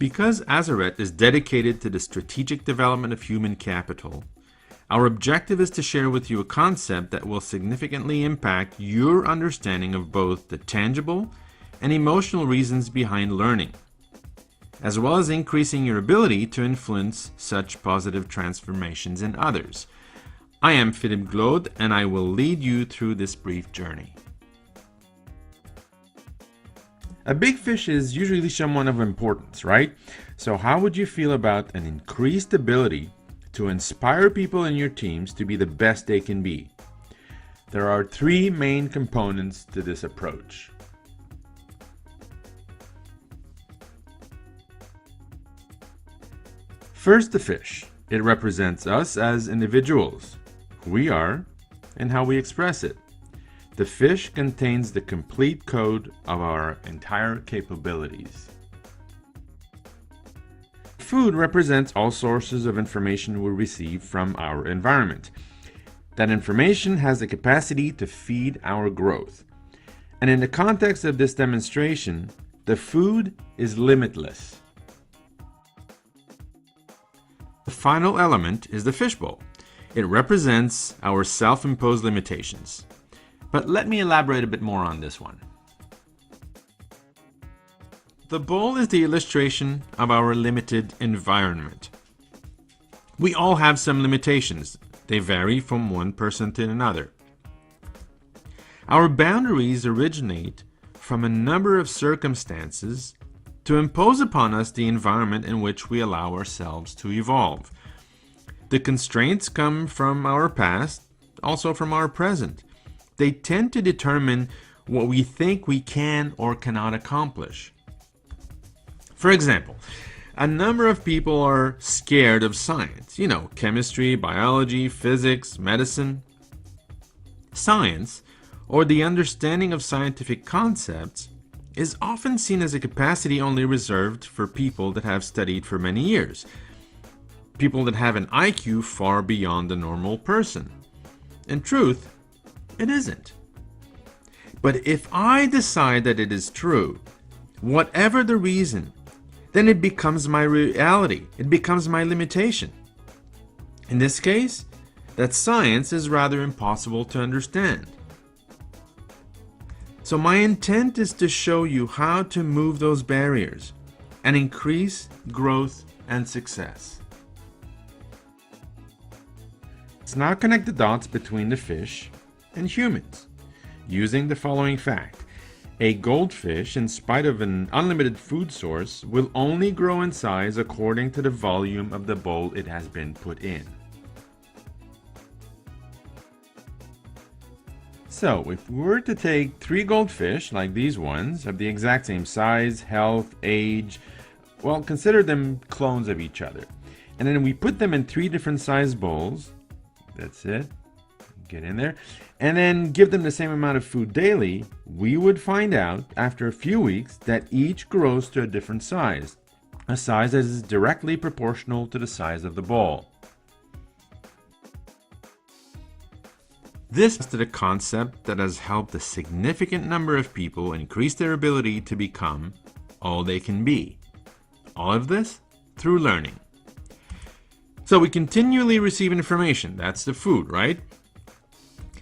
Because Azaret is dedicated to the strategic development of human capital, our objective is to share with you a concept that will significantly impact your understanding of both the tangible and emotional reasons behind learning, as well as increasing your ability to influence such positive transformations in others. I am Philippe Glaude, and I will lead you through this brief journey. A big fish is usually someone of importance, right? So how would you feel about an increased ability to inspire people in your teams to be the best they can be? There are three main components to this approach. First, the fish. It represents us as individuals, who we are, and how we express it. The fish contains the complete code of our entire capabilities. Food represents all sources of information we receive from our environment. That information has the capacity to feed our growth. And in the context of this demonstration, the food is limitless. The final element is the fishbowl. It represents our self-imposed limitations. But let me elaborate a bit more on this one. The bowl is the illustration of our limited environment. We all have some limitations. They vary from one person to another. Our boundaries originate from a number of circumstances to impose upon us the environment in which we allow ourselves to evolve. The constraints come from our past, also from our present. They tend to determine what we think we can or cannot accomplish. For example, a number of people are scared of science. Chemistry, biology, physics, medicine. Science, or the understanding of scientific concepts, is often seen as a capacity only reserved for people that have studied for many years. People that have an IQ far beyond the normal person. In truth, it isn't. But if I decide that it is true, whatever the reason, then it becomes my reality. It becomes my limitation. In this case, that science is rather impossible to understand. So my intent is to show you how to move those barriers and increase growth and success. Let's now connect the dots between the fish and humans, using the following fact. A goldfish, in spite of an unlimited food source, will only grow in size according to the volume of the bowl it has been put in. So, if we were to take 3 goldfish, like these ones, of the exact same size, health, age, well, consider them clones of each other. And then we put them in 3 different size bowls. That's it. Get in there. And then give them the same amount of food daily, we would find out after a few weeks that each grows to a different size. A size that is directly proportional to the size of the bowl. This is the concept that has helped a significant number of people increase their ability to become all they can be. All of this through learning. So we continually receive information. That's the food, right?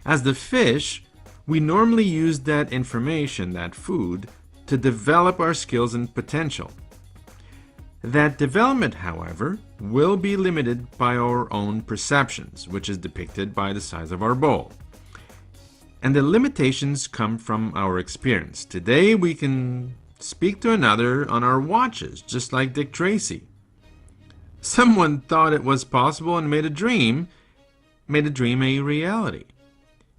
As the fish, we normally use that information, that food, to develop our skills and potential. That development, however, will be limited by our own perceptions, which is depicted by the size of our bowl. And the limitations come from our experience. Today, we can speak to another on our watches, just like Dick Tracy. Someone thought it was possible and made a dream a reality.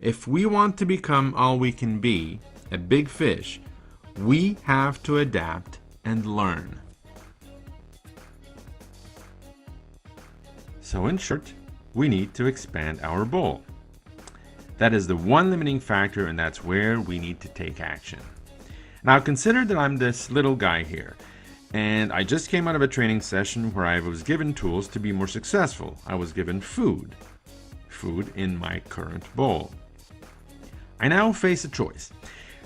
If we want to become all we can be, a big fish, we have to adapt and learn. So in short, we need to expand our bowl. That is the one limiting factor, and that's where we need to take action. Now consider that I'm this little guy here, and I just came out of a training session where I was given tools to be more successful. I was given food in my current bowl. I now face a choice,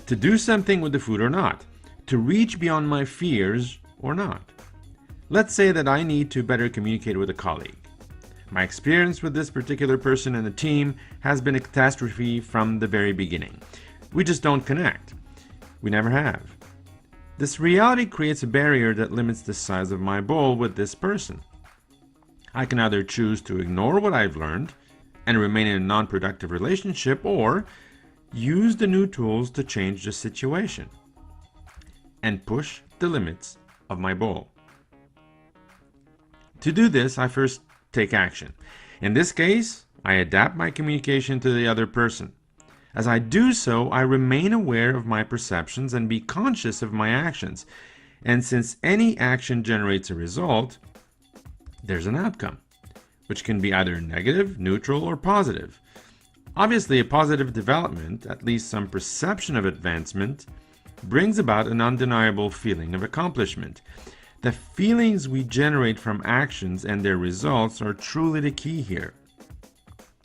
to do something with the food or not, to reach beyond my fears or not. Let's say that I need to better communicate with a colleague. My experience with this particular person in the team has been a catastrophe from the very beginning. We just don't connect. We never have. This reality creates a barrier that limits the size of my bowl with this person. I can either choose to ignore what I've learned and remain in a non-productive relationship, or use the new tools to change the situation and push the limits of my bowl. To do this, I first take action. In this case, I adapt my communication to the other person. As I do so, I remain aware of my perceptions and be conscious of my actions. And since any action generates a result, there's an outcome, which can be either negative, neutral, or positive. Obviously, a positive development, at least some perception of advancement, brings about an undeniable feeling of accomplishment. The feelings we generate from actions and their results are truly the key here,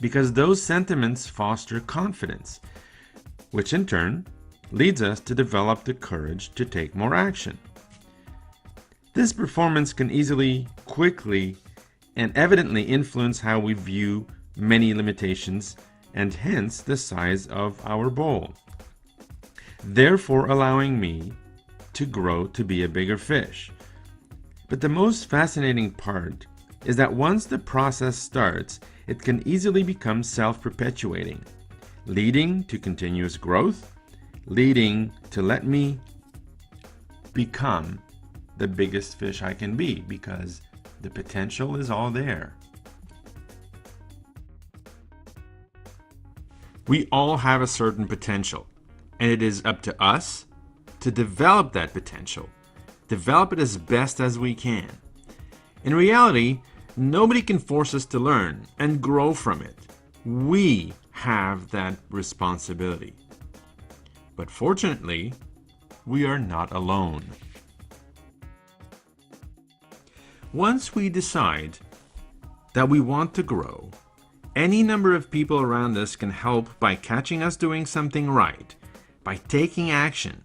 because those sentiments foster confidence, which in turn leads us to develop the courage to take more action. This performance can easily, quickly, and evidently influence how we view many limitations and hence the size of our bowl, therefore allowing me to grow to be a bigger fish. But the most fascinating part is that once the process starts, it can easily become self-perpetuating, leading to continuous growth, leading to let me become the biggest fish I can be, because the potential is all there. We all have a certain potential, and it is up to us to develop that potential, develop it as best as we can. In reality, nobody can force us to learn and grow from it. We have that responsibility. But fortunately, we are not alone. Once we decide that we want to grow, any number of people around us can help by catching us doing something right, by taking action,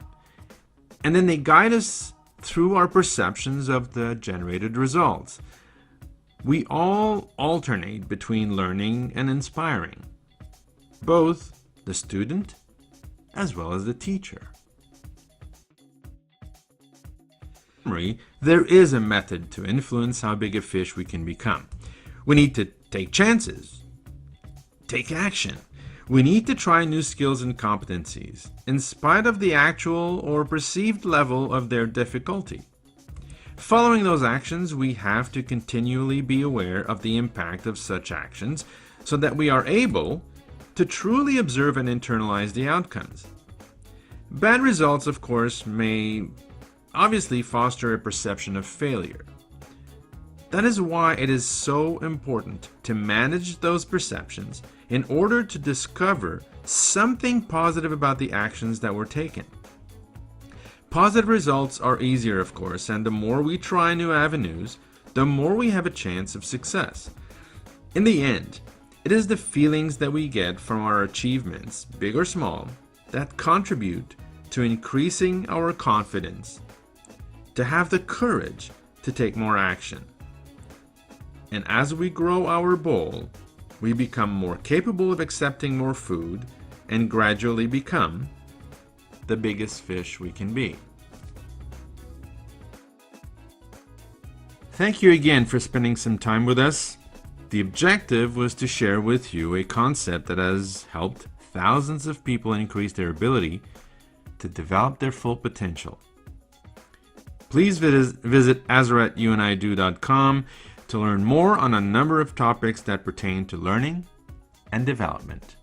and then they guide us through our perceptions of the generated results. We all alternate between learning and inspiring, both the student as well as the teacher. There is a method to influence how big a fish we can become. We need to take chances, take action. We need to try new skills and competencies, in spite of the actual or perceived level of their difficulty. Following those actions, we have to continually be aware of the impact of such actions so that we are able to truly observe and internalize the outcomes. Bad results, of course, may obviously foster a perception of failure. That is why it is so important to manage those perceptions in order to discover something positive about the actions that were taken. Positive results are easier, of course, and the more we try new avenues, the more we have a chance of success. In the end, it is the feelings that we get from our achievements, big or small, that contribute to increasing our confidence, to have the courage to take more action. And as we grow our bowl, we become more capable of accepting more food and gradually become the biggest fish we can be. Thank you again for spending some time with us. The objective was to share with you a concept that has helped thousands of people increase their ability to develop their full potential. Please visit azaratyouandido.com to learn more on a number of topics that pertain to learning and development.